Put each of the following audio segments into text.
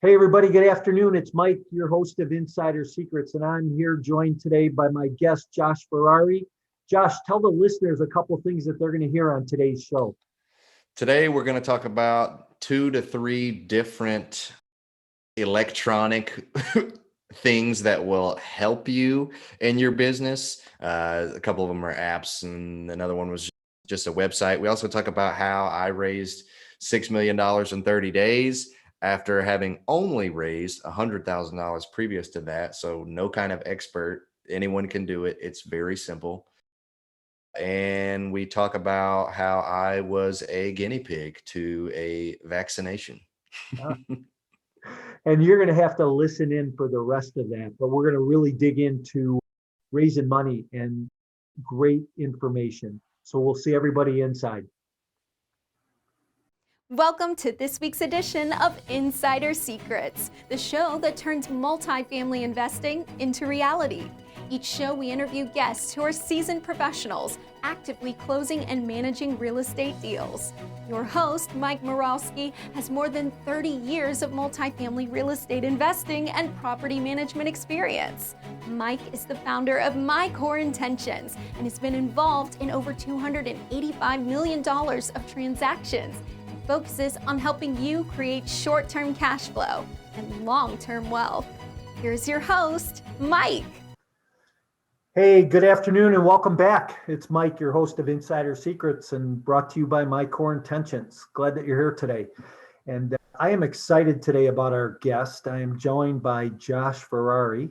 Hey, everybody, good afternoon. It's Mike, your host of Insider Secrets, and I'm here joined today by my guest, Josh Ferrari. Josh, tell the listeners a couple things that they're going to hear on today's show. Today, we're going to talk about 2 to 3 different electronic things that will help you in your business. A couple of them are apps, and another one was just a website. We also talk about how I raised $6 million in 30 days after having only raised $100,000 previous to that. So no kind of expert, anyone can do it. It's very simple. And we talk about how I was a guinea pig to a vaccination. And you're going to have to listen in for the rest of that, but we're going to really dig into raising money and great information. So we'll see everybody inside. Welcome to this week's edition of Insider Secrets, the show that turns multifamily investing into reality. Each show we interview guests who are seasoned professionals actively closing and managing real estate deals. Your host, Mike Morawski, has more than 30 years of multifamily real estate investing and property management experience. Mike is the founder of My Core Intentions and has been involved in over $285 million of transactions. Focuses on helping you create short-term cash flow and long-term wealth. Here's your host, Mike. Hey, good afternoon and welcome back. It's Mike, your host of Insider Secrets, and brought to you by My Core Intentions. Glad that you're here today. And I am excited today about our guest. I am joined by Josh Ferrari,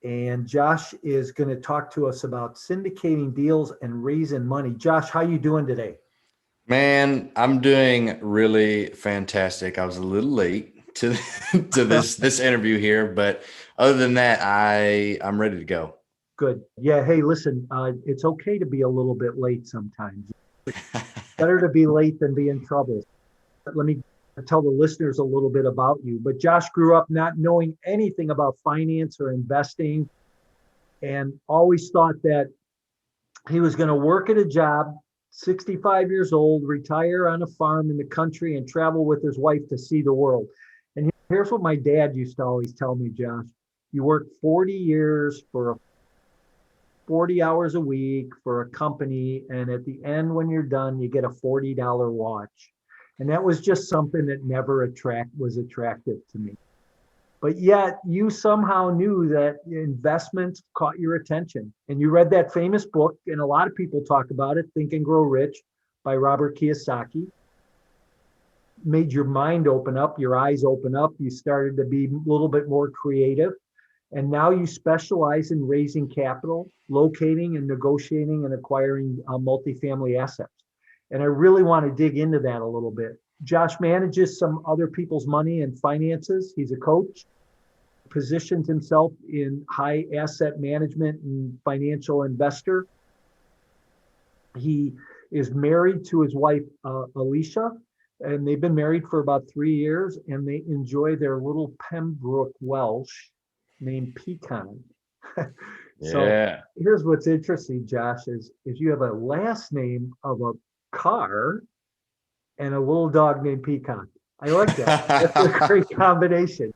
and Josh is going to talk to us about syndicating deals and raising money. Josh, how you doing today? Man, I'm doing really fantastic. I was a little late to this interview here, but other than that, I'm ready to go. Good. Yeah. Hey, listen, it's okay to be a little bit late sometimes. Better to be late than be in trouble. Let me tell the listeners a little bit about you. But Josh grew up not knowing anything about finance or investing and always thought that he was going to work at a job, 65 years old, retire on a farm in the country and travel with his wife to see the world. And here's what my dad used to always tell me, Josh: you work 40 years for 40 hours a week for a company, and at the end, when you're done, you get a $40 watch. And that was just something that never was attractive to me. But yet you somehow knew that investments caught your attention. And you read that famous book, and a lot of people talk about it, Think and Grow Rich by Robert Kiyosaki. Made your mind open up, your eyes open up. You started to be a little bit more creative. And now you specialize in raising capital, locating and negotiating and acquiring multifamily assets. And I really want to dig into that a little bit. Josh manages some other people's money and finances. He's a coach, positions himself in high asset management and financial investor. He is married to his wife, Alicia, and they've been married for about 3 years, and they enjoy their little Pembroke Welsh named Pecan. So here's what's interesting, Josh, is you have a last name of a car and a little dog named Pecan. I like that. That's a great combination.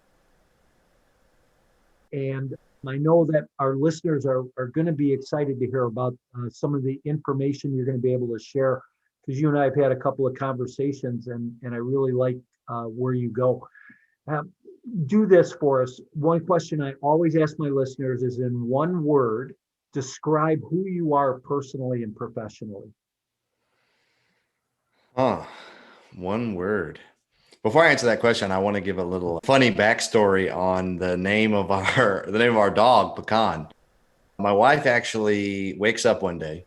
And I know that our listeners are going to be excited to hear about some of the information you're going to be able to share, because you and I have had a couple of conversations, and I really like where you go. Do this for us. One question I always ask my listeners is, in one word, describe who you are personally and professionally. One word. Before I answer that question, I want to give a little funny backstory on the name of our dog, Pecan. My wife actually wakes up one day.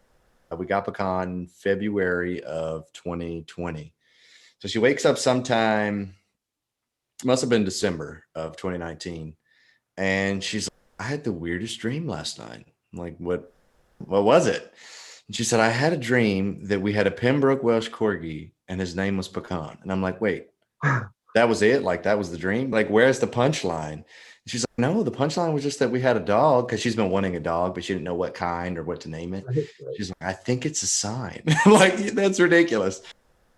We got Pecan February of 2020. So she wakes up sometime, must have been December of 2019. And she's like, I had the weirdest dream last night. I'm like, what was it? And she said, I had a dream that we had a Pembroke Welsh Corgi and his name was Pecan. And I'm like, wait, that was it? Like, that was the dream? Like, where's the punchline? And she's like, no, the punchline was just that we had a dog, because she's been wanting a dog, but she didn't know what kind or what to name it. She's like, I think it's a sign. Like, that's ridiculous.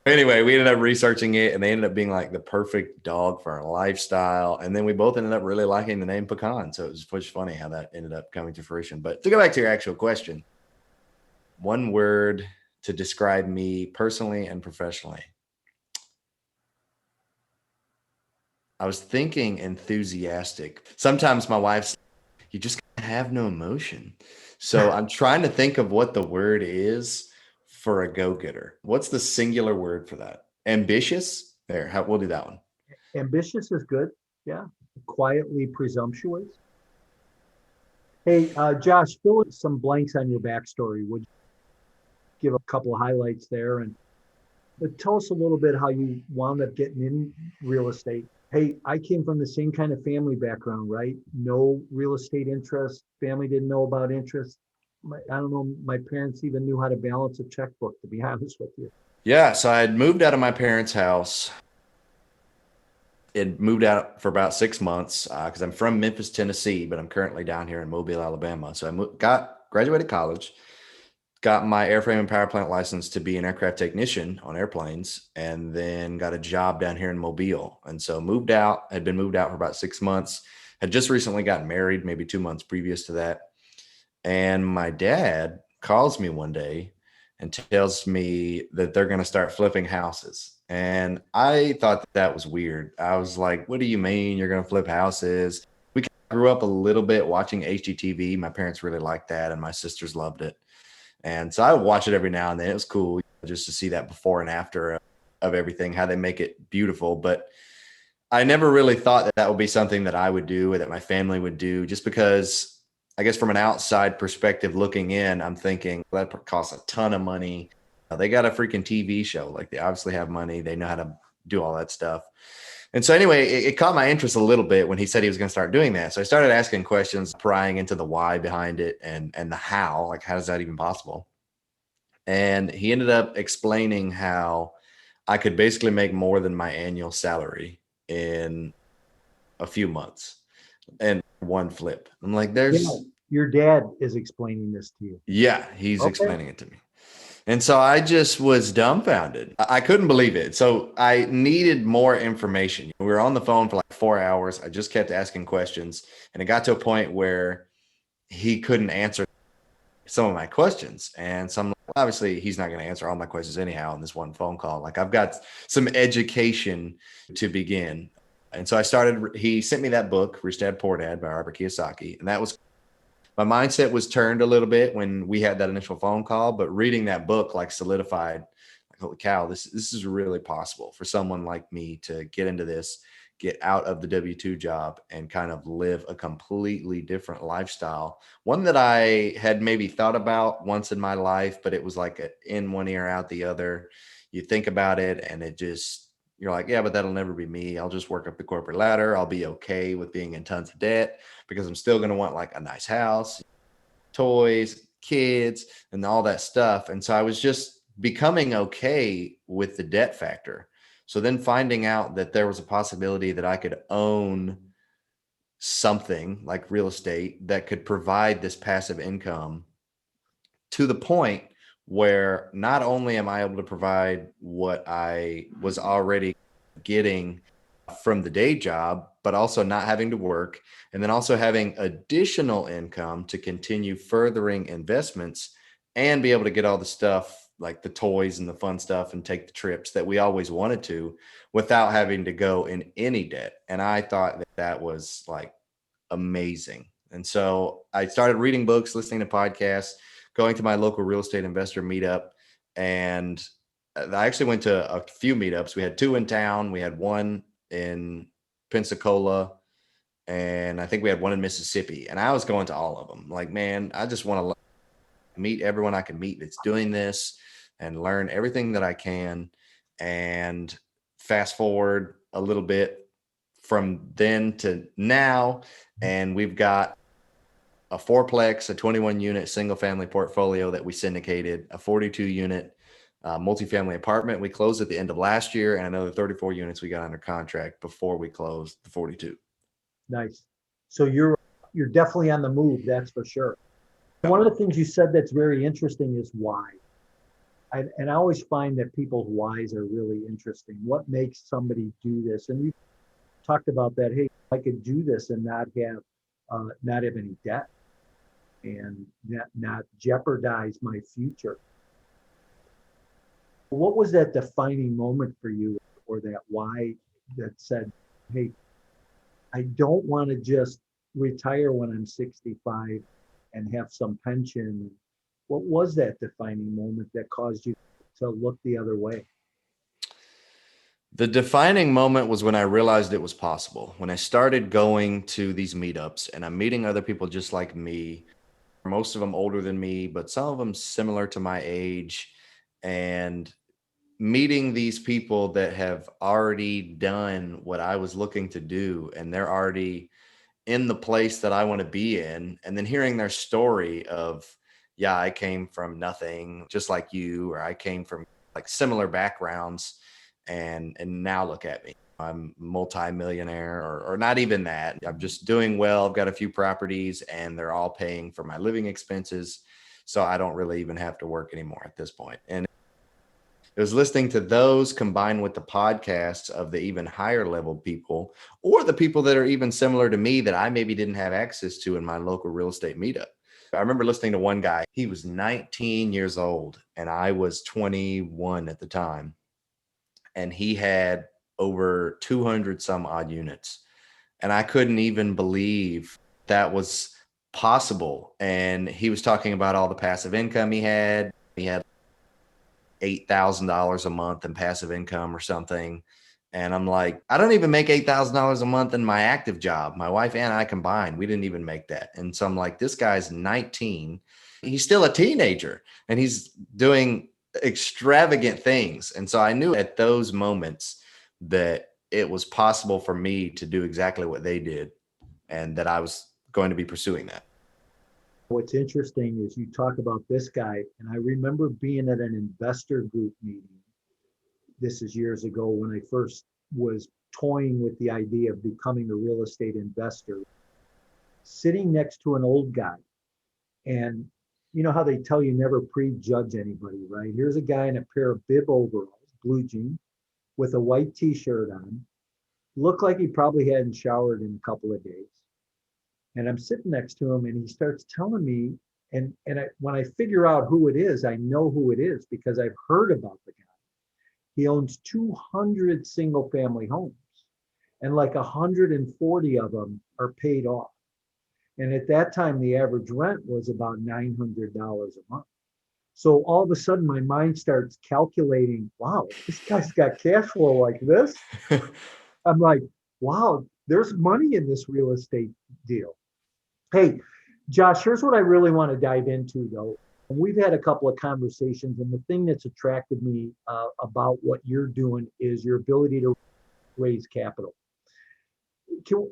Anyway, we ended up researching it, and they ended up being like the perfect dog for our lifestyle. And then we both ended up really liking the name Pecan. So it was just funny how that ended up coming to fruition. But to go back to your actual question, one word to describe me personally and professionally. I was thinking enthusiastic. Sometimes my wife's, you just have no emotion. So I'm trying to think of what the word is for a go-getter. What's the singular word for that? Ambitious? There, we'll do that one. Ambitious is good. Yeah. Quietly presumptuous. Hey, Josh, fill in some blanks on your backstory. Would you give a couple of highlights there? And but tell us a little bit how you wound up getting in real estate. Hey, I came from the same kind of family background, right? No real estate interest. Family didn't know about interest. I don't know, my parents even knew how to balance a checkbook, to be honest with you. Yeah, so I had moved out of my parents' house. It moved out for about 6 months because I'm from Memphis, Tennessee, but I'm currently down here in Mobile, Alabama. So graduated college, got my airframe and power plant license to be an aircraft technician on airplanes, and then got a job down here in Mobile. And so had been moved out for about 6 months, had just recently gotten married, maybe 2 months previous to that. And my dad calls me one day and tells me that they're going to start flipping houses. And I thought that was weird. I was like, what do you mean you're going to flip houses? We grew up a little bit watching HGTV. My parents really liked that, and my sisters loved it. And so I would watch it every now and then. It was cool just to see that before and after of everything, how they make it beautiful. But I never really thought that would be something that I would do or that my family would do, just because I guess from an outside perspective looking in, I'm thinking well, that costs a ton of money. They got a freaking TV show. Like they obviously have money. They know how to do all that stuff. And so anyway, it caught my interest a little bit when he said he was going to start doing that. So I started asking questions, prying into the why behind it and the how, like how is that even possible? And he ended up explaining how I could basically make more than my annual salary in a few months and one flip. I'm like, your dad is explaining this to you. Yeah, he's explaining it to me. And so I just was dumbfounded. I couldn't believe it. So I needed more information. We were on the phone for like 4 hours. I just kept asking questions, and it got to a point where he couldn't answer some of my questions. And some, obviously he's not going to answer all my questions anyhow in this one phone call. Like I've got some education to begin. And so he sent me that book, Rich Dad Poor Dad by Robert Kiyosaki. And that was, my mindset was turned a little bit when we had that initial phone call, but reading that book like solidified, like, holy cow, this is really possible for someone like me to get into this, get out of the W-2 job and kind of live a completely different lifestyle. One that I had maybe thought about once in my life, but it was like in one ear, out the other. You think about it and you're like, yeah, but that'll never be me. I'll just work up the corporate ladder. I'll be okay with being in tons of debt because I'm still going to want like a nice house, toys, kids, and all that stuff. And so I was just becoming okay with the debt factor. So then finding out that there was a possibility that I could own something like real estate that could provide this passive income to the point where not only am I able to provide what I was already getting from the day job, but also not having to work, and then also having additional income to continue furthering investments and be able to get all the stuff like the toys and the fun stuff and take the trips that we always wanted to without having to go in any debt. And I thought that was like amazing. And so I started reading books, listening to podcasts, going to my local real estate investor meetup. And I actually went to a few meetups. We had 2 in town. We had one in Pensacola, and I think we had one in Mississippi. And I was going to all of them. Like, man, I just want to meet everyone I can meet that's doing this and learn everything that I can. And fast forward a little bit from then to now, and we've got a 4-plex, a 21 unit single family portfolio that we syndicated, a 42 unit multifamily apartment we closed at the end of last year, and another 34 units we got under contract before we closed the 42. Nice. So you're definitely on the move, that's for sure. One of the things you said that's very interesting is why. And I always find that people's whys are really interesting. What makes somebody do this? And we talked about that. Hey, I could do this and not have any debt and not jeopardize my future. What was that defining moment for you, or that why that said, hey, I don't want to just retire when I'm 65 and have some pension? What was that defining moment that caused you to look the other way? The defining moment was when I realized it was possible. When I started going to these meetups and I'm meeting other people just like me, most of them older than me, but some of them similar to my age, and meeting these people that have already done what I was looking to do, and they're already in the place that I want to be in, and then hearing their story of, yeah, I came from nothing just like you, or I came from like similar backgrounds, and now look at me. I'm multi-millionaire, or not even that. I'm just doing well. I've got a few properties and they're all paying for my living expenses. So I don't really even have to work anymore at this point. And it was listening to those combined with the podcasts of the even higher level people, or the people that are even similar to me that I maybe didn't have access to in my local real estate meetup. I remember listening to one guy. He was 19 years old and I was 21 at the time. And he had over 200 some odd units. And I couldn't even believe that was possible. And he was talking about all the passive income he had. He had $8,000 a month in passive income or something. And I'm like, I don't even make $8,000 a month in my active job. My wife and I combined, we didn't even make that. And so I'm like, this guy's 19. He's still a teenager and he's doing extravagant things. And so I knew at those moments that it was possible for me to do exactly what they did, and that I was going to be pursuing that. What's interesting is you talk about this guy, and I remember being at an investor group meeting. This is years ago when I first was toying with the idea of becoming a real estate investor, sitting next to an old guy. And you know how they tell you never prejudge anybody, right? Here's a guy in a pair of bib overalls, blue jeans, with a white t-shirt on, looked like he probably hadn't showered in a couple of days. And I'm sitting next to him and he starts telling me, when I figure out who it is, I know who it is because I've heard about the guy. He owns 200 single family homes and like 140 of them are paid off. And at that time, the average rent was about $900 a month. So all of a sudden, my mind starts calculating, wow, this guy's got cash flow like this. I'm like, wow, there's money in this real estate deal. Hey, Josh, here's what I really want to dive into, though. We've had a couple of conversations, and the thing that's attracted me about what you're doing is your ability to raise capital.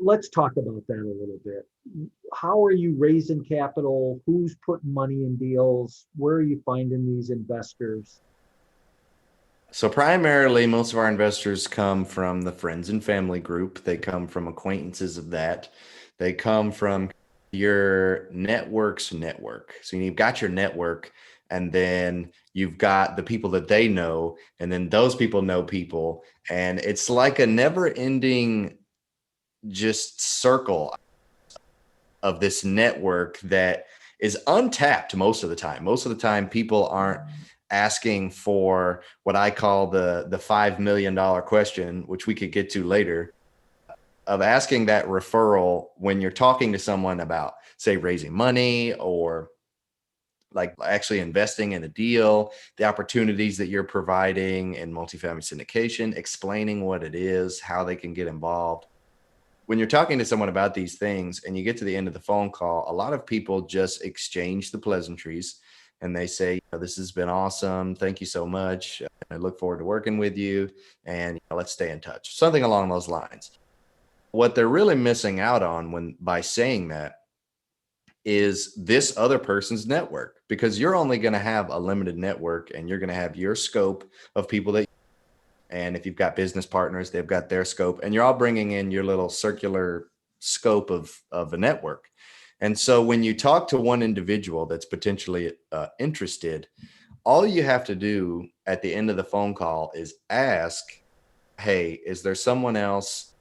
Let's talk about that a little bit. How are you raising capital? Who's putting money in deals? Where are you finding these investors? So primarily, most of our investors come from the friends and family group. They come from acquaintances of that. They come from your network's network. So you've got your network, and then you've got the people that they know, and then those people know people. And it's like a never-ending just circle of this network that is untapped most of the time. Most of the time, people aren't asking for what I call the $5 million question, which we could get to later, of asking that referral when you're talking to someone about, say, raising money or like actually investing in a deal, the opportunities that you're providing in multifamily syndication, explaining what it is, how they can get involved. When you're talking to someone about these things and you get to the end of the phone call, a lot of people just exchange the pleasantries and they say, this has been awesome. Thank you so much. I look forward to working with you, and let's stay in touch. Something along those lines. What they're really missing out on by saying that is this other person's network, because you're only going to have a limited network and you're going to have your scope of people that. And if you've got business partners, they've got their scope, and you're all bringing in your little circular scope of a network. And so when you talk to one individual that's potentially interested, All you have to do at the end of the phone call is ask, hey, is there someone else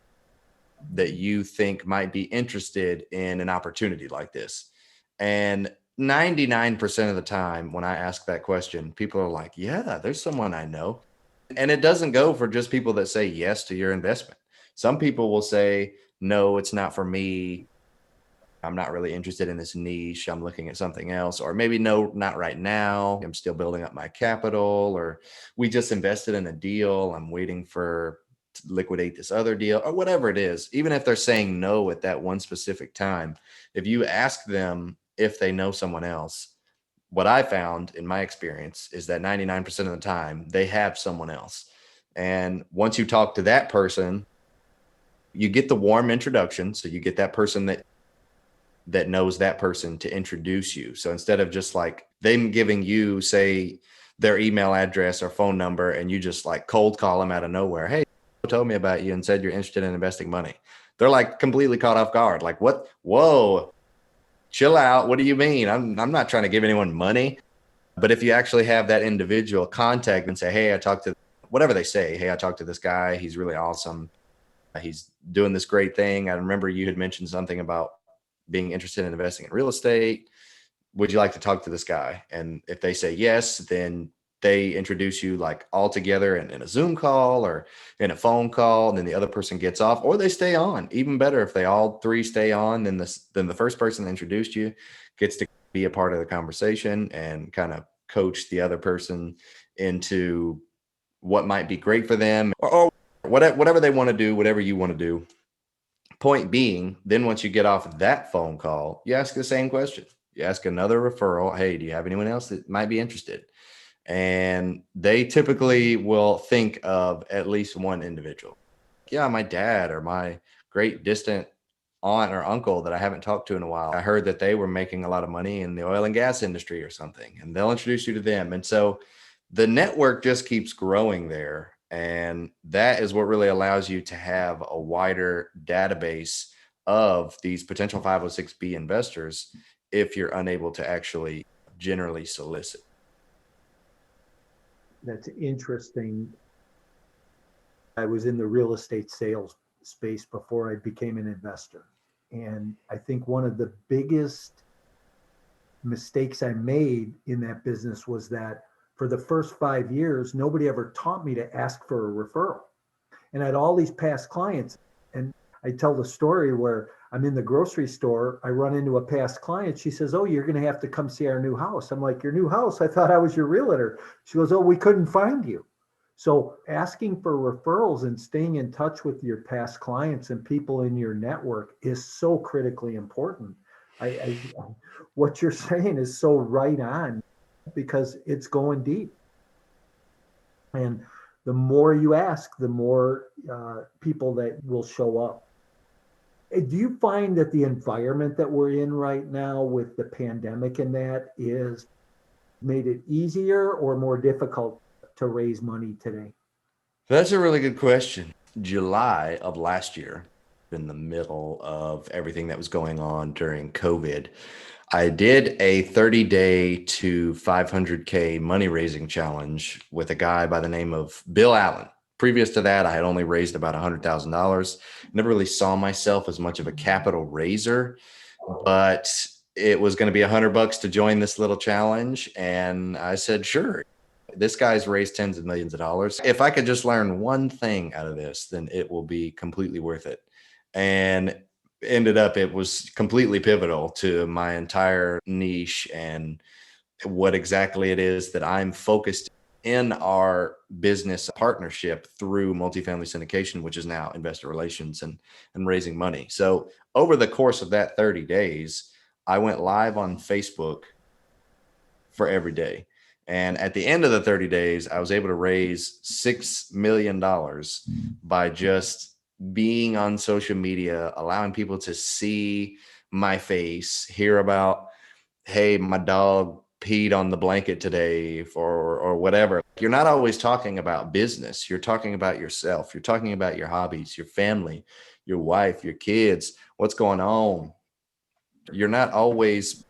that you think might be interested in an opportunity like this? And 99% of the time when I ask that question, people are like, yeah, there's someone I know. And it doesn't go for just people that say yes to your investment. Some people will say, no, it's not for me. I'm not really interested in this niche. I'm looking at something else. Or maybe, no, not right now. I'm still building up my capital. Or we just invested in a deal. I'm waiting for to liquidate this other deal, or whatever it is. Even if they're saying no at that one specific time, if you ask them if they know someone else, what I found in my experience is that 99% of the time they have someone else. And once you talk to that person, you get the warm introduction. So you get that person that knows that person to introduce you. So instead of just like them giving you, say, their email address or phone number, and you just like cold call them out of nowhere, hey, told me about you and said you're interested in investing money. They're like completely caught off guard. Like, what? Whoa, chill out. What do you mean? I'm not trying to give anyone money. But if you actually have that individual contact and say, hey, I talked to, whatever they say, hey, I talked to this guy. He's really awesome. He's doing this great thing. I remember you had mentioned something about being interested in investing in real estate. Would you like to talk to this guy? And if they say yes, then they introduce you like all together in a Zoom call or in a phone call, and then the other person gets off, or they stay on. Even better, if they all three stay on, then the first person that introduced you gets to be a part of the conversation and kind of coach the other person into what might be great for them, or whatever they want to do, whatever you want to do. Point being, then once you get off of that phone call, you ask the same question. You ask another referral, hey, do you have anyone else that might be interested? And they typically will think of at least one individual. Yeah, my dad or my great distant aunt or uncle that I haven't talked to in a while. I heard that they were making a lot of money in the oil and gas industry or something, and they'll introduce you to them. And so the network just keeps growing there. And that is what really allows you to have a wider database of these potential 506B investors if you're unable to actually generally solicit. That's interesting. I was in the real estate sales space before I became an investor. And I think one of the biggest mistakes I made in that business was that for the first 5 years, nobody ever taught me to ask for a referral. And I had all these past clients. And I tell the story where I'm in the grocery store. I run into a past client. She says, oh, you're going to have to come see our new house. I'm like, your new house? I thought I was your realtor. She goes, oh, we couldn't find you. So asking for referrals and staying in touch with your past clients and people in your network is so critically important. What you're saying is so right on, because it's going deep. And the more you ask, the more people that will show up. Do you find that the environment that we're in right now with the pandemic and that is made it easier or more difficult to raise money today? That's a really good question. July of last year, in the middle of everything that was going on during COVID, I did a 30-day to 500K money raising challenge with a guy by the name of Bill Allen. Previous to that, I had only raised about $100,000. Never really saw myself as much of a capital raiser, but it was going to be $100 to join this little challenge. And I said, sure. This guy's raised tens of millions of dollars. If I could just learn one thing out of this, then it will be completely worth it. And ended up, it was completely pivotal to my entire niche and what exactly it is that I'm focused in our business partnership through multifamily syndication, which is now investor relations and raising money. So over the course of that 30 days, I went live on Facebook for every day. And at the end of the 30 days, I was able to raise $6 million by just being on social media, allowing people to see my face, hear about, hey, my dog peed on the blanket today or whatever. You're not always talking about business. You're talking about yourself. You're talking about your hobbies, your family, your wife, your kids, what's going on. You're not always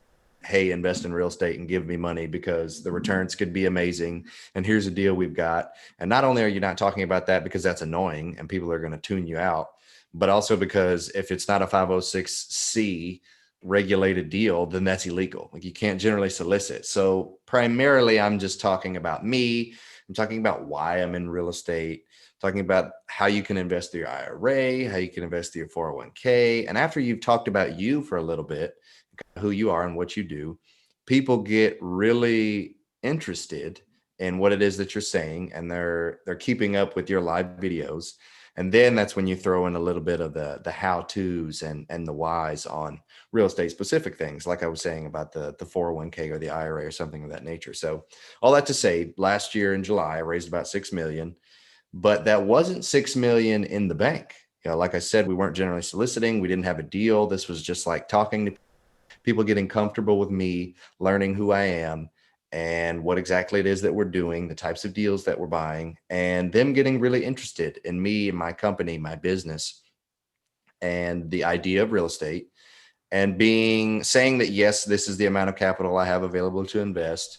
hey, invest in real estate and give me money because the returns could be amazing. And here's a deal we've got. And not only are you not talking about that because that's annoying and people are going to tune you out, but also because if it's not a 506c regulated deal, then that's illegal. Like you can't generally solicit. So primarily I'm just talking about me. I'm talking about why I'm in real estate, talking about how you can invest through your IRA, how you can invest through your 401k. And after you've talked about you for a little bit, who you are and what you do, people get really interested in what it is that you're saying, and they're keeping up with your live videos. And then that's when you throw in a little bit of the how-tos and the whys on real estate specific things, like I was saying about the 401k or the IRA or something of that nature. So all that to say, last year in July, I raised about 6 million, but that wasn't 6 million in the bank. You know, like I said, we weren't generally soliciting. We didn't have a deal. This was just like talking to people, getting comfortable with me, learning who I am and what exactly it is that we're doing, the types of deals that we're buying, and them getting really interested in me and my company, my business, and the idea of real estate, and saying that, yes, this is the amount of capital I have available to invest.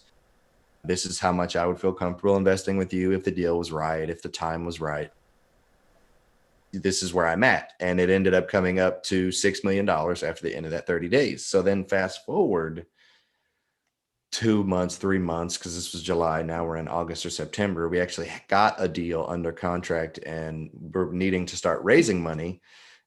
This is how much I would feel comfortable investing with you if the deal was right, if the time was right. This is where I'm at. And it ended up coming up to $6 million after the end of that 30 days. So then fast forward 2 months, 3 months, because this was July. Now we're in August or September. We actually got a deal under contract and we're needing to start raising money.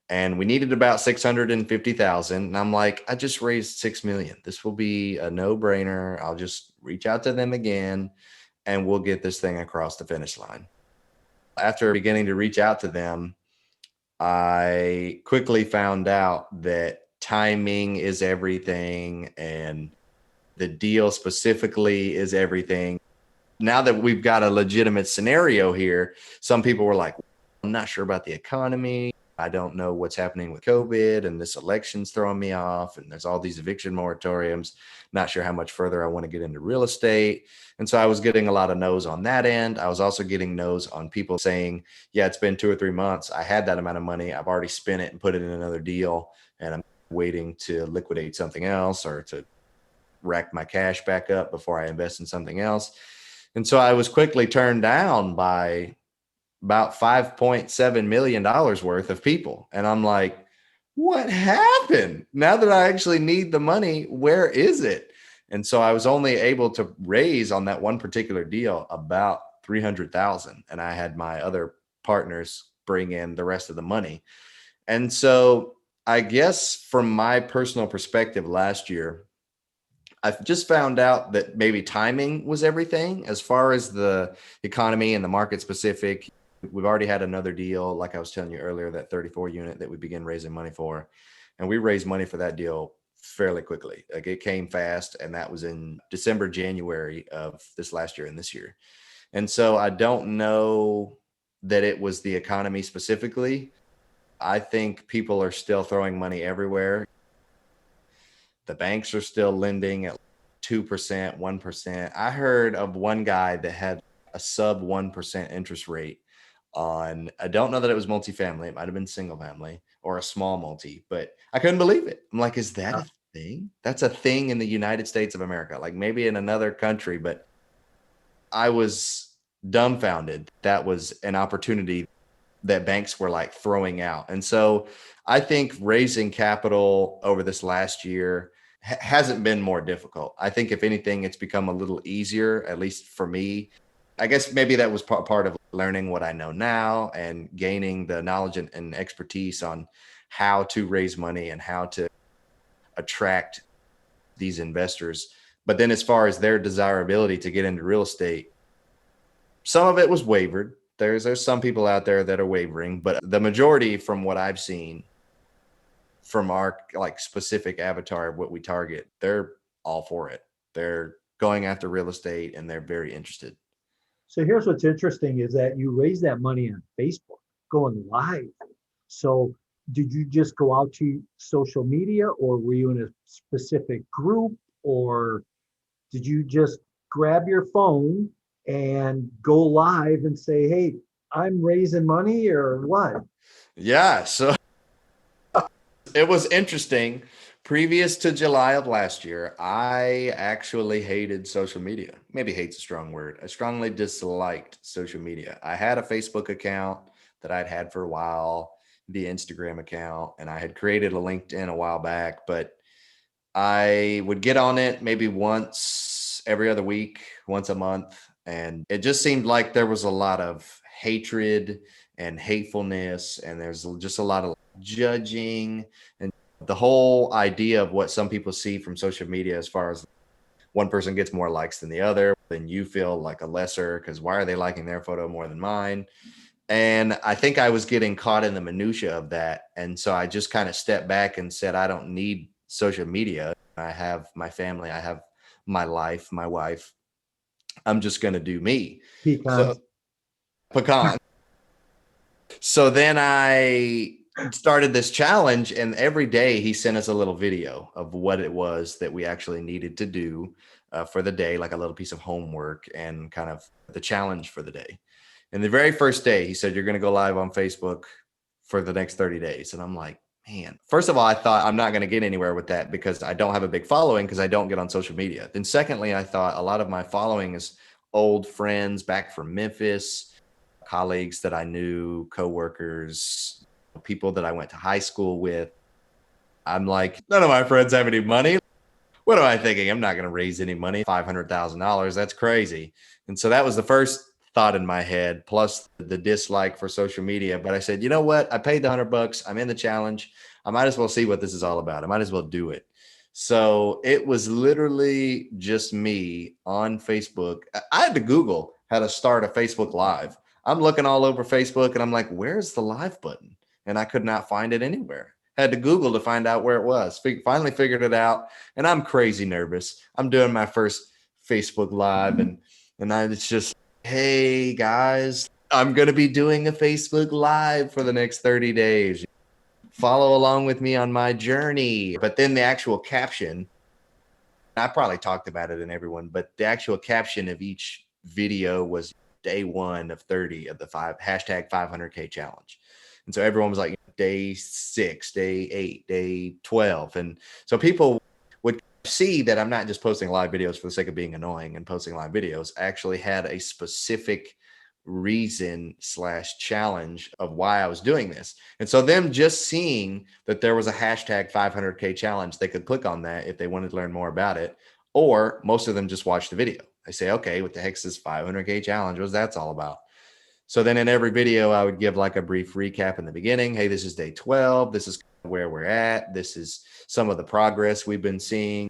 And we needed about 650,000. And I'm like, I just raised 6 million. This will be a no-brainer. I'll just reach out to them again and we'll get this thing across the finish line. After beginning to reach out to them, I quickly found out that timing is everything and the deal specifically is everything. Now that we've got a legitimate scenario here, some people were like, I'm not sure about the economy. I don't know what's happening with COVID and this election's throwing me off. And there's all these eviction moratoriums. Not sure how much further I want to get into real estate. And so I was getting a lot of no's on that end. I was also getting no's on people saying, yeah, it's been 2 or 3 months. I had that amount of money. I've already spent it and put it in another deal. And I'm waiting to liquidate something else or to rack my cash back up before I invest in something else. And so I was quickly turned down by about $5.7 million worth of people. And I'm like, what happened? Now that I actually need the money, where is it? And so I was only able to raise on that one particular deal about 300,000. And I had my other partners bring in the rest of the money. And so I guess from my personal perspective last year, I've just found out that maybe timing was everything as far as the economy and the market specific. We've already had another deal, like I was telling you earlier, that 34 unit that we began raising money for. And we raised money for that deal fairly quickly. Like it came fast. And that was in December, January of this last year and this year. And so I don't know that it was the economy specifically. I think people are still throwing money everywhere. The banks are still lending at 2%, 1%. I heard of one guy that had a sub 1% interest rate on, I don't know that it was multifamily. It might've been single family or a small multi, but I couldn't believe it. I'm like, is that a thing? That's a thing in the United States of America, like maybe in another country, but I was dumbfounded. That was an opportunity that banks were like throwing out. And so I think raising capital over this last year hasn't been more difficult. I think if anything, it's become a little easier, at least for me. I guess maybe that was part of learning what I know now and gaining the knowledge and expertise on how to raise money and how to attract these investors. But then as far as their desirability to get into real estate, some of it was wavered. There's some people out there that are wavering, but the majority from what I've seen from our like specific avatar of what we target, they're all for it. They're going after real estate and they're very interested. So here's what's interesting is that you raised that money on Facebook, going live. So did you just go out to social media or were you in a specific group or did you just grab your phone and go live and say, hey, I'm raising money or what? Yeah. So it was interesting Previous to July of last year, I actually hated social media. Maybe hate's a strong word. I strongly disliked social media. I had a Facebook account that I'd had for a while, the Instagram account, and I had created a LinkedIn a while back, but I would get on it maybe once every other week, once a month. And it just seemed like there was a lot of hatred and hatefulness, and there's just a lot of judging and the whole idea of what some people see from social media, as far as one person gets more likes than the other, then you feel like a lesser because why are they liking their photo more than mine? And I think I was getting caught in the minutia of that. And so I just kind of stepped back and said, I don't need social media. I have my family, I have my life, my wife. I'm just going to do me. Pecans. So pecan. So then I started this challenge, and every day he sent us a little video of what it was that we actually needed to do for the day, like a little piece of homework and kind of the challenge for the day. And the very first day, he said, you're going to go live on Facebook for the next 30 days. And I'm like, man, first of all, I thought I'm not going to get anywhere with that because I don't have a big following because I don't get on social media. Then secondly, I thought a lot of my following is old friends back from Memphis, colleagues that I knew, coworkers, people that I went to high school with. I'm like, none of my friends have any money. What am I thinking? I'm not going to raise any money. $500,000. That's crazy. And so that was the first thought in my head, plus the dislike for social media. But I said, you know what? I paid the $100. I'm in the challenge. I might as well see what this is all about. I might as well do it. So it was literally just me on Facebook. I had to Google how to start a Facebook Live. I'm looking all over Facebook and I'm like, where's the live button? And I could not find it anywhere. Had to Google to find out where it was. Finally figured it out. And I'm crazy nervous. I'm doing my first Facebook Live and it's just, hey guys, I'm going to be doing a Facebook Live for the next 30 days. Follow along with me on my journey. But then the actual caption, I probably talked about it in everyone, but the actual caption of each video was day 1 of 30 of the hashtag 500K challenge. And so everyone was like day 6, day 8, day 12. And so people would see that I'm not just posting live videos for the sake of being annoying and posting live videos. I actually had a specific reason / challenge of why I was doing this. And so them just seeing that there was a hashtag 500K challenge, they could click on that if they wanted to learn more about it, or most of them just watch the video. They say, okay, what the heck's this 500K challenge? What's that's all about? So then in every video, I would give like a brief recap in the beginning. Hey, this is day 12. This is where we're at. This is some of the progress we've been seeing.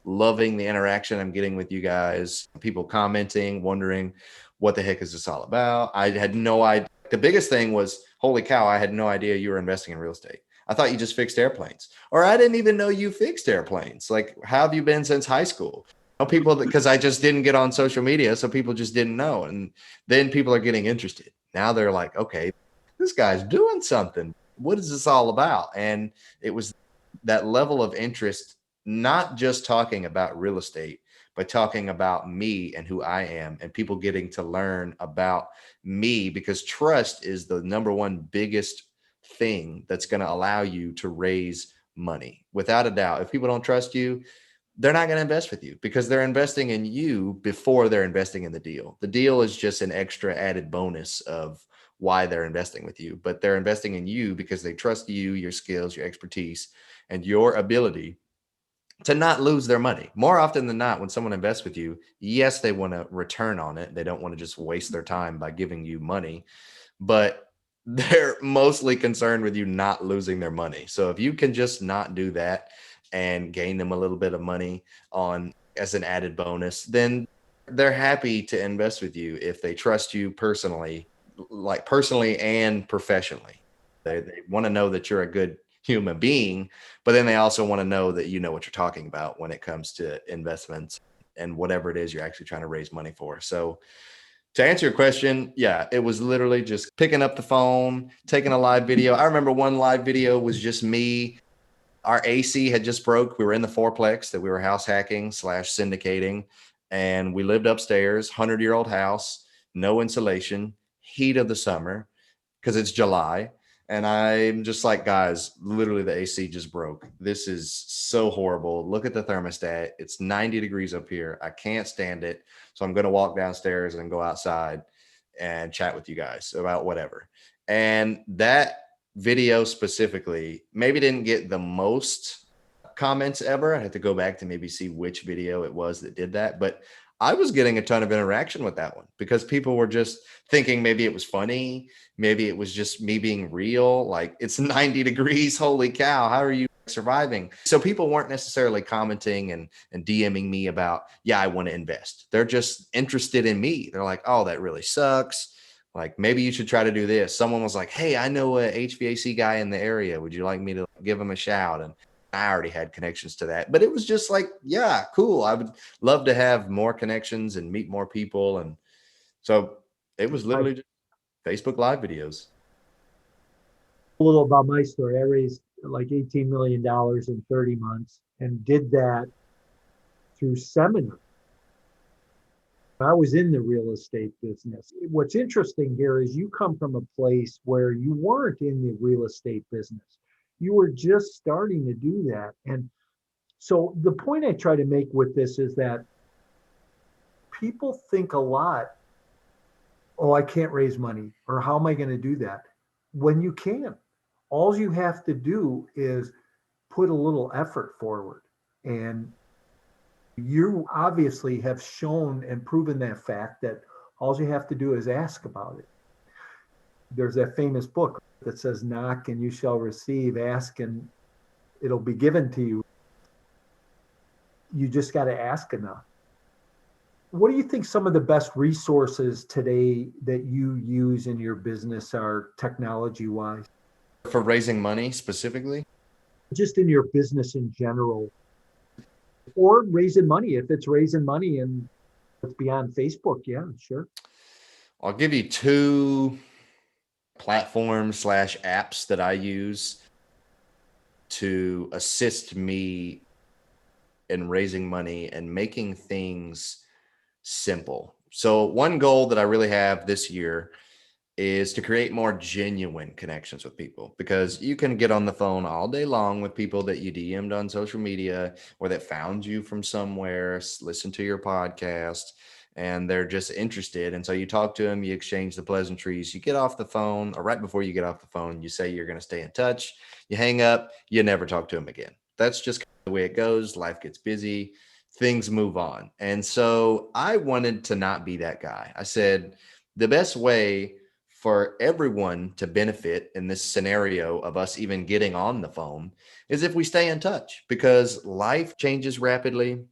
Loving the interaction I'm getting with you guys. People commenting, wondering what the heck is this all about? I had no idea. The biggest thing was, holy cow, I had no idea you were investing in real estate. I thought you just fixed airplanes. Or I didn't even know you fixed airplanes. Like, how have you been since high school? People, because I just didn't get on social media, so people just didn't know. And then people are getting interested. Now they're like, okay, this guy's doing something. What is this all about? And it was that level of interest, not just talking about real estate, but talking about me and who I am, and people getting to learn about me, because trust is the number one biggest thing that's going to allow you to raise money. Without a doubt, if people don't trust you, they're not going to invest with you because they're investing in you before they're investing in the deal. The deal is just an extra added bonus of why they're investing with you, but they're investing in you because they trust you, your skills, your expertise, and your ability to not lose their money. More often than not, when someone invests with you, yes, they want a return on it. They don't want to just waste their time by giving you money, but they're mostly concerned with you not losing their money. So if you can just not do that and gain them a little bit of money on as an added bonus, then they're happy to invest with you if they trust you personally, like personally and professionally. They want to know that you're a good human being, but then they also want to know that you know what you're talking about when it comes to investments and whatever it is you're actually trying to raise money for. So to answer your question, yeah, it was literally just picking up the phone, taking a live video. I remember one live video was just me. Our AC had just broke. We were in the fourplex that we were house hacking / syndicating, and we lived upstairs, 100-year-old house, no insulation, heat of the summer because it's July. And I'm just like, guys, literally the AC just broke. This is so horrible. Look at the thermostat. It's 90 degrees up here. I can't stand it. So I'm going to walk downstairs and go outside and chat with you guys about whatever. And that video specifically maybe didn't get the most comments ever. I had to go back to maybe see which video it was that did that. But I was getting a ton of interaction with that one because people were just thinking maybe it was funny. Maybe it was just me being real. Like, it's 90 degrees. Holy cow. How are you surviving? So people weren't necessarily commenting and DMing me about, yeah, I want to invest. They're just interested in me. They're like, oh, that really sucks. Like, maybe you should try to do this. Someone was like, hey, I know a HVAC guy in the area. Would you like me to give him a shout? And I already had connections to that, but it was just like, yeah, cool. I would love to have more connections and meet more people. And so it was literally just Facebook Live videos. A little about my story. I raised like $18 million in 30 months and did that through seminars. I was in the real estate business. What's interesting here is you come from a place where you weren't in the real estate business. You were just starting to do that. And so the point I try to make with this is that people think a lot, oh, I can't raise money, or how am I going to do that? When you can. All you have to do is put a little effort forward. And you obviously have shown and proven that fact that all you have to do is ask about it. There's that famous book that says, knock and you shall receive, ask and it'll be given to you. You just got to ask enough. What do you think some of the best resources today that you use in your business are technology-wise? For raising money specifically? Just in your business in general. Or raising money. If it's raising money and it's beyond Facebook, yeah, sure. I'll give you two platforms / apps that I use to assist me in raising money and making things simple. So one goal that I really have this year is to create more genuine connections with people, because you can get on the phone all day long with people that you DM'd on social media or that found you from somewhere, listen to your podcast, and they're just interested. And so you talk to them, you exchange the pleasantries, you get off the phone, or right before you get off the phone, you say you're going to stay in touch, you hang up, you never talk to them again. That's just the way it goes. Life gets busy, things move on. And so I wanted to not be that guy. I said, the best way for everyone to benefit in this scenario of us even getting on the phone is if we stay in touch, because life changes rapidly.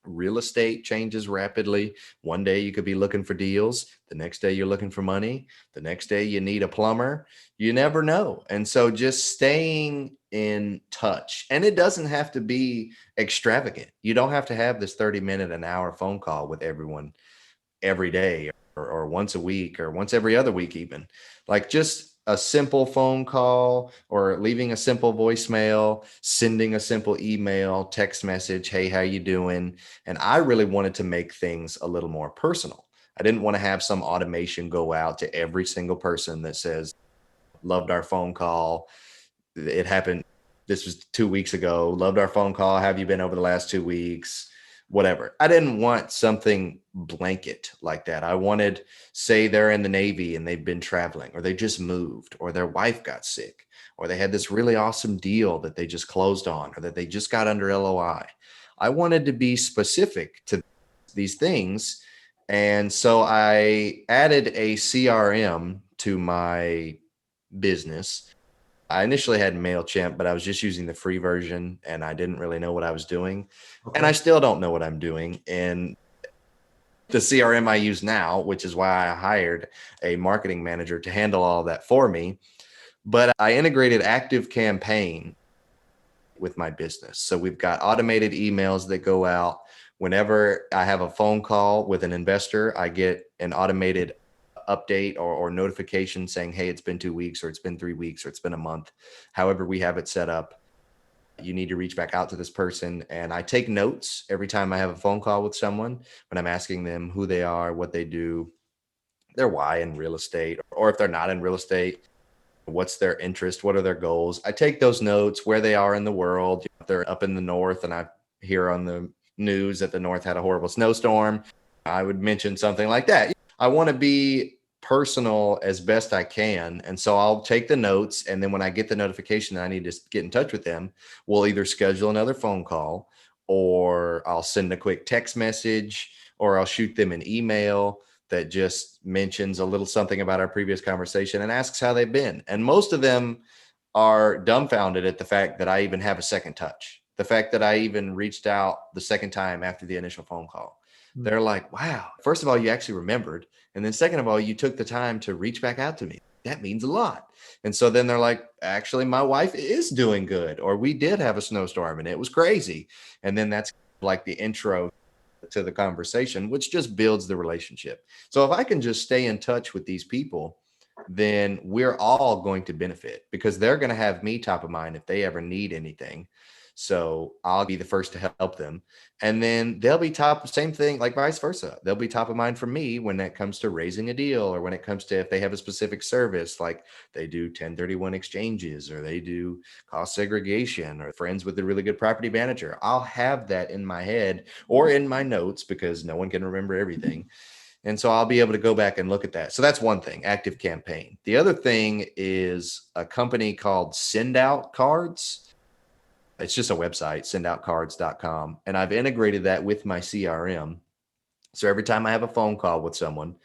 Real estate changes rapidly. One day you could be looking for deals. The next day you're looking for money. The next day you need a plumber. You never know. And so just staying in touch, and it doesn't have to be extravagant. You don't have to have this 30-minute, an hour phone call with everyone every day or once a week or once every other week, even. Like just a simple phone call or leaving a simple voicemail, sending a simple email, text message, hey, how you doing? And I really wanted to make things a little more personal. I didn't want to have some automation go out to every single person that says, loved our phone call. It happened. This was 2 weeks ago. Loved our phone call. How have you been over the last 2 weeks? Whatever. I didn't want something blanket like that. I wanted, say they're in the Navy and they've been traveling, or they just moved, or their wife got sick, or they had this really awesome deal that they just closed on, or that they just got under LOI. I wanted to be specific to these things. And so I added a CRM to my business. I initially had MailChimp, but I was just using the free version and I didn't really know what I was doing. Okay. And I still don't know what I'm doing. And the CRM I use now, which is why I hired a marketing manager to handle all that for me. But I integrated ActiveCampaign with my business. So we've got automated emails that go out. Whenever I have a phone call with an investor, I get an automated update or notification saying, hey, it's been 2 weeks, or it's been 3 weeks, or it's been a month. However we have it set up, you need to reach back out to this person. And I take notes every time I have a phone call with someone when I'm asking them who they are, what they do, their why in real estate, or if they're not in real estate, What's their interest? What are their goals? I take those notes where they are in the world. If they're up in the north and I hear on the news that the north had a horrible snowstorm, I would mention something like that. I want to be personal as best I can. And so I'll take the notes. And then when I get the notification that I need to get in touch with them, we'll either schedule another phone call, or I'll send a quick text message, or I'll shoot them an email that just mentions a little something about our previous conversation and asks how they've been. And most of them are dumbfounded at the fact that I even have a second touch, the fact that I even reached out the second time after the initial phone call. They're like, wow, first of all, you actually remembered. And then second of all, you took the time to reach back out to me. That means a lot. And so then they're like, actually, my wife is doing good, or we did have a snowstorm and it was crazy. And then that's like the intro to the conversation, which just builds the relationship. So if I can just stay in touch with these people, then we're all going to benefit, because they're going to have me top of mind if they ever need anything. So I'll be the first to help them. And then they'll be same thing, like vice versa. They'll be top of mind for me when it comes to raising a deal, or when it comes to if they have a specific service, like they do 1031 exchanges, or they do cost segregation, or friends with a really good property manager. I'll have that in my head or in my notes, because no one can remember everything. And so I'll be able to go back and look at that. So that's one thing, active campaign. The other thing is a company called Standout Cards. It's just a website, standoutcards.com. And I've integrated that with my CRM. So every time I have a phone call with someone,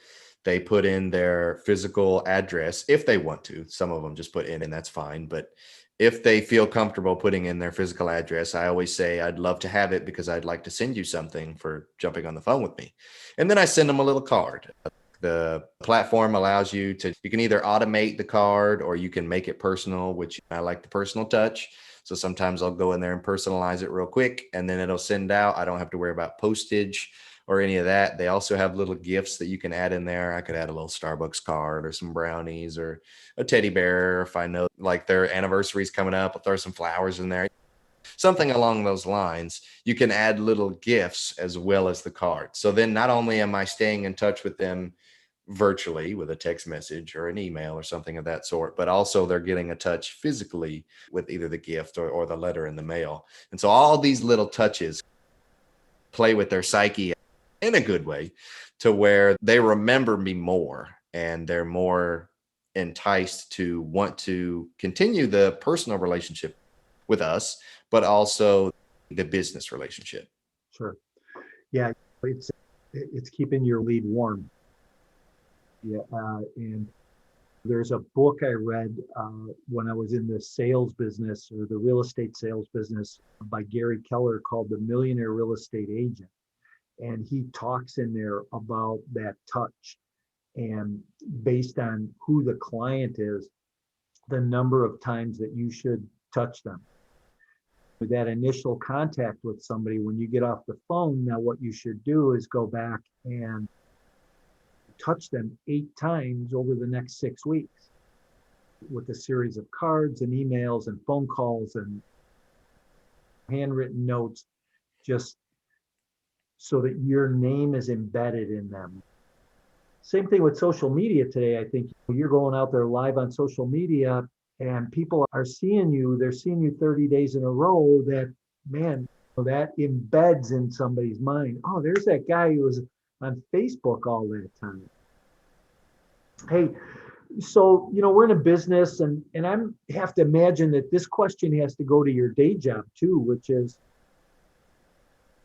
they put in their physical address if they want to. Some of them just put in, and that's fine. But if they feel comfortable putting in their physical address, I always say, I'd love to have it, because I'd like to send you something for jumping on the phone with me. And then I send them a little card. The platform allows you can either automate the card, or you can make it personal, which I like the personal touch. So sometimes I'll go in there and personalize it real quick, and then it'll send out. I don't have to worry about postage or any of that. They also have little gifts that you can add in there. I could add a little Starbucks card, or some brownies, or a teddy bear. If I know like their anniversary's coming up, I'll throw some flowers in there. Something along those lines. You can add little gifts as well as the card. So then not only am I staying in touch with them virtually with a text message or an email or something of that sort, but also they're getting a touch physically with either the gift or the letter in the mail. And so all these little touches play with their psyche in a good way, to where they remember me more, and they're more enticed to want to continue the personal relationship with us, but also the business relationship. Sure. Yeah. It's keeping your lead warm. Yeah. And there's a book I read when I was in the sales business, or the real estate sales business, by Gary Keller, called The Millionaire Real Estate Agent. And he talks in there about that touch, and based on who the client is, the number of times that you should touch them. With that initial contact with somebody, when you get off the phone, now what you should do is go back and touch them 8 times over the next 6 weeks, with a series of cards and emails and phone calls and handwritten notes, just so that your name is embedded in them. Same thing with social media today. I think you're going out there live on social media, and people are seeing you. They're seeing you 30 days in a row. That, man, that embeds in somebody's mind. Oh, there's that guy who was on Facebook all that time. Hey, so, we're in a business, and I have to imagine that this question has to go to your day job too, which is,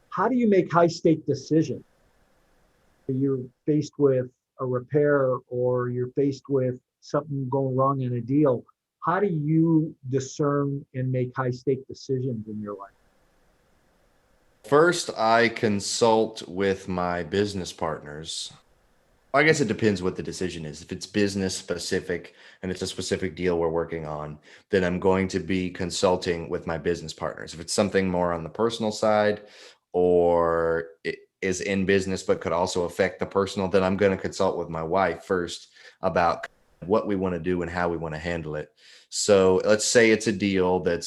how do you make high-stake decisions? You're faced with a repair, or you're faced with something going wrong in a deal. How do you discern and make high-stake decisions in your life? First, I consult with my business partners. I guess it depends what the decision is. If it's business specific and it's a specific deal we're working on, then I'm going to be consulting with my business partners. If it's something more on the personal side, or it is in business but could also affect the personal, then I'm going to consult with my wife first about what we want to do and how we want to handle it. So let's say it's a deal that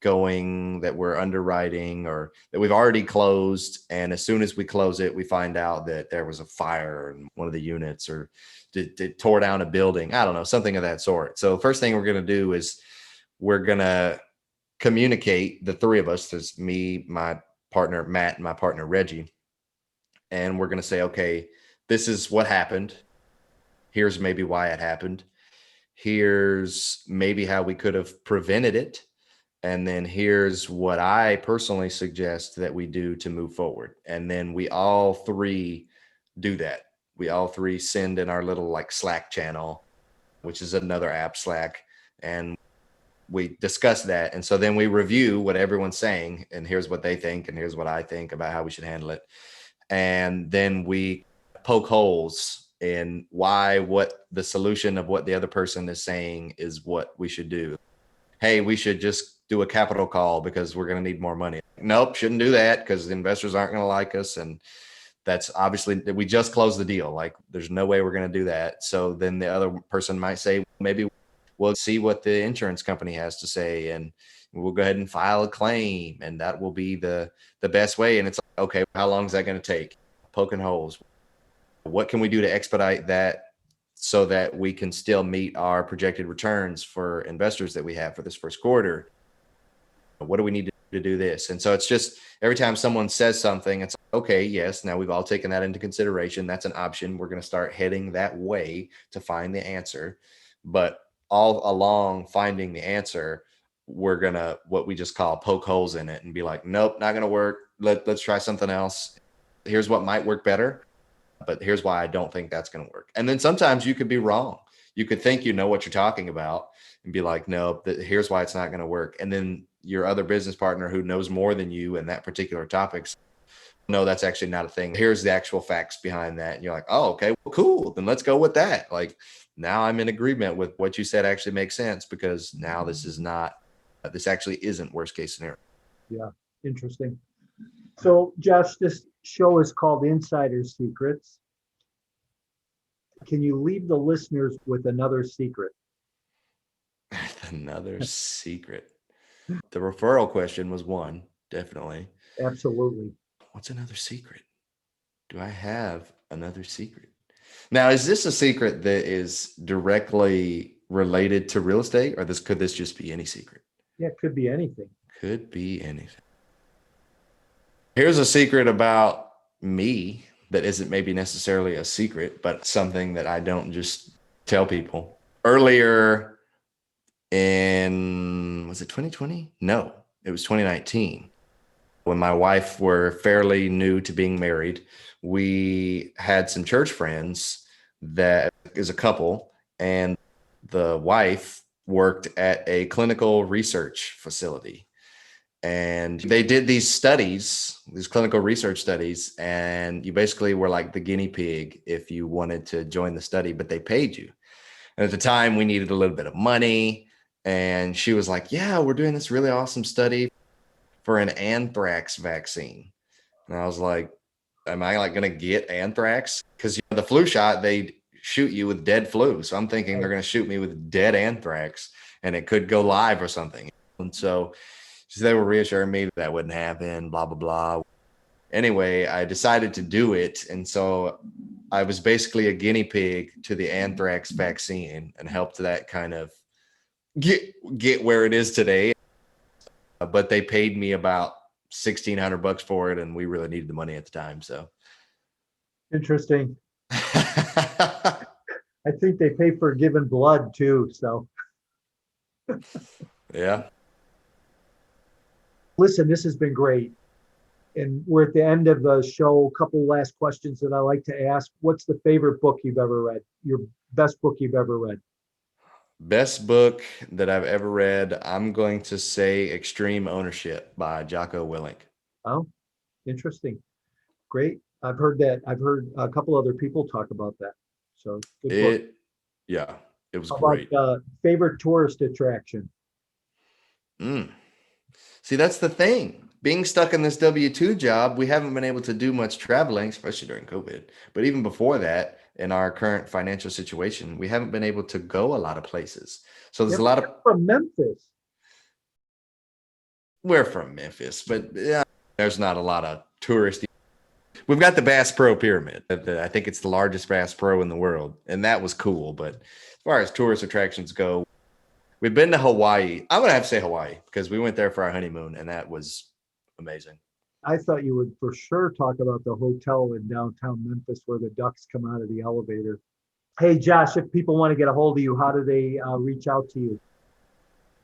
we're underwriting, or that we've already closed, and as soon as we close it, we find out that there was a fire in one of the units, or it tore down a building. I don't know, something of that sort. So first thing we're going to do is we're going to communicate, the three of us. There's me, my partner Matt, and my partner Reggie. And we're going to say, okay, this is what happened. Here's maybe why it happened. Here's maybe how we could have prevented it. And then here's what I personally suggest that we do to move forward. And then we all three do that. We all three send in our little like Slack channel, which is another app, Slack. And we discuss that. And so then we review what everyone's saying. And here's what they think. And here's what I think about how we should handle it. And then we poke holes in what the solution of what the other person is saying is what we should do. Hey, we should just do a capital call because we're going to need more money. Nope, shouldn't do that because the investors aren't going to like us. And that's obviously, we just closed the deal. Like there's no way we're going to do that. So then the other person might say, maybe we'll see what the insurance company has to say and we'll go ahead and file a claim. And that will be the best way. And it's like, okay, how long is that going to take? Poking holes. What can we do to expedite that so that we can still meet our projected returns for investors that we have for this first quarter? What do we need to do this? And so it's just every time someone says something, it's okay, yes, now we've all taken that into consideration. That's an option. We're going to start heading that way to find the answer. But all along finding the answer, we're going to what we just call poke holes in it and be like, nope, not going to work. Let's try something else. Here's what might work better, but here's why I don't think that's going to work. And then sometimes you could be wrong. You could think you know what you're talking about and be like, no, here's why it's not going to work. And then your other business partner who knows more than you in that particular topic, no, that's actually not a thing. Here's the actual facts behind that. And you're like, oh, okay, well, cool. Then let's go with that. Like now I'm in agreement with what you said actually makes sense because now this actually isn't worst case scenario. Yeah, interesting. So Josh, this show is called Insider Secrets. Can you leave the listeners with another secret? Another secret. The referral question was one, definitely. Absolutely. What's another secret? Do I have another secret? Now, is this a secret that is directly related to real estate or could this just be any secret? Yeah, it could be anything. Could be anything. Here's a secret about me that isn't maybe necessarily a secret, but something that I don't just tell people. Earlier was it 2020? No, it was 2019. When my wife were fairly new to being married, we had some church friends that is a couple, and the wife worked at a clinical research facility. And they did these clinical research studies, and you basically were like the guinea pig if you wanted to join the study, but they paid you. And at the time we needed a little bit of money. And she was like, yeah, we're doing this really awesome study for an anthrax vaccine. And I was like, am I like going to get anthrax? Because the flu shot, they shoot you with dead flu. So I'm thinking they're going to shoot me with dead anthrax and it could go live or something. And so they were reassuring me that wouldn't happen, blah, blah, blah. Anyway, I decided to do it. And so I was basically a guinea pig to the anthrax vaccine and helped that kind of get where it is today. But they paid me about $1,600 for it, and we really needed the money at the time. So interesting. I think they pay for giving blood too. So yeah. Listen, this has been great. And we're at the end of the show. A couple last questions that I like to ask. What's the favorite book you've ever read? Your best book you've ever read? Best book that I've ever read, I'm going to say Extreme Ownership by Jocko Willink. Oh, interesting. Great. I've heard that. I've heard a couple other people talk about that. So good book. Yeah, it was How great. about favorite tourist attraction? See, that's the thing. Being stuck in this W-2 job, we haven't been able to do much traveling, especially during COVID. But even before that, in our current financial situation, we haven't been able to go a lot of places. So there's a lot of from Memphis. We're from Memphis, but yeah, there's not a lot of touristy. We've got the Bass Pro Pyramid. I think it's the largest Bass Pro in the world, and that was cool. But as far as tourist attractions go, we've been to Hawaii. I'm gonna have to say Hawaii because we went there for our honeymoon, and that was amazing. I thought you would for sure talk about the hotel in downtown Memphis where the ducks come out of the elevator. Hey, Josh, if people want to get a hold of you, how do they reach out to you?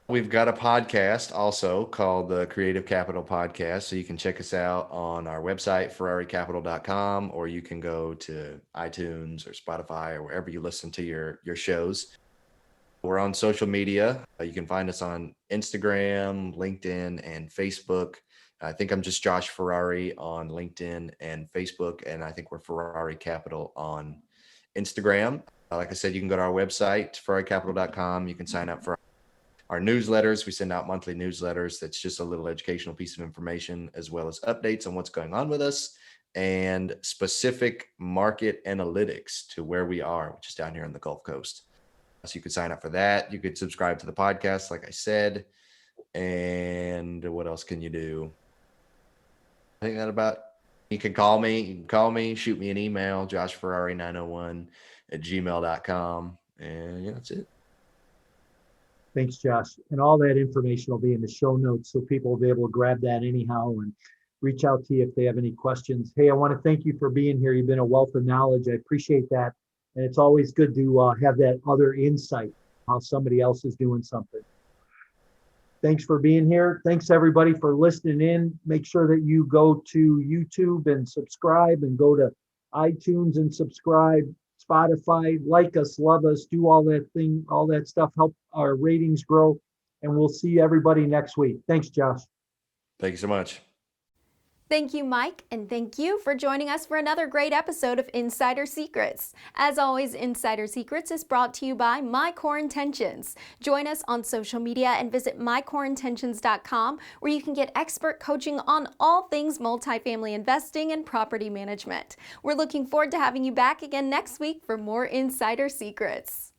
We've got a podcast also called the Creative Capital Podcast. So you can check us out on our website, ferraricapital.com, or you can go to iTunes or Spotify or wherever you listen to your shows. We're on social media. You can find us on Instagram, LinkedIn, and Facebook. I think I'm just Josh Ferrari on LinkedIn and Facebook, and I think we're Ferrari Capital on Instagram. Like I said, you can go to our website, ferraricapital.com. You can sign up for our newsletters. We send out monthly newsletters. That's just a little educational piece of information, as well as updates on what's going on with us and specific market analytics to where we are, which is down here on the Gulf Coast. So you could sign up for that. You could subscribe to the podcast, like I said. And what else can you do? I think that about. You can call me, shoot me an email, joshferrari901@gmail.com. And yeah, that's it. Thanks, Josh. And all that information will be in the show notes, so people will be able to grab that anyhow and reach out to you if they have any questions. Hey, I want to thank you for being here. You've been a wealth of knowledge. I appreciate that. And it's always good to have that other insight, how somebody else is doing something. Thanks for being here. Thanks, everybody, for listening in. Make sure that you go to YouTube and subscribe, and go to iTunes and subscribe. Spotify, like us, love us, do all that stuff, help our ratings grow. And we'll see everybody next week. Thanks, Josh. Thank you so much. Thank you, Mike, and thank you for joining us for another great episode of Insider Secrets. As always, Insider Secrets is brought to you by My Core Intentions. Join us on social media and visit mycoreintentions.com, where you can get expert coaching on all things multifamily investing and property management. We're looking forward to having you back again next week for more Insider Secrets.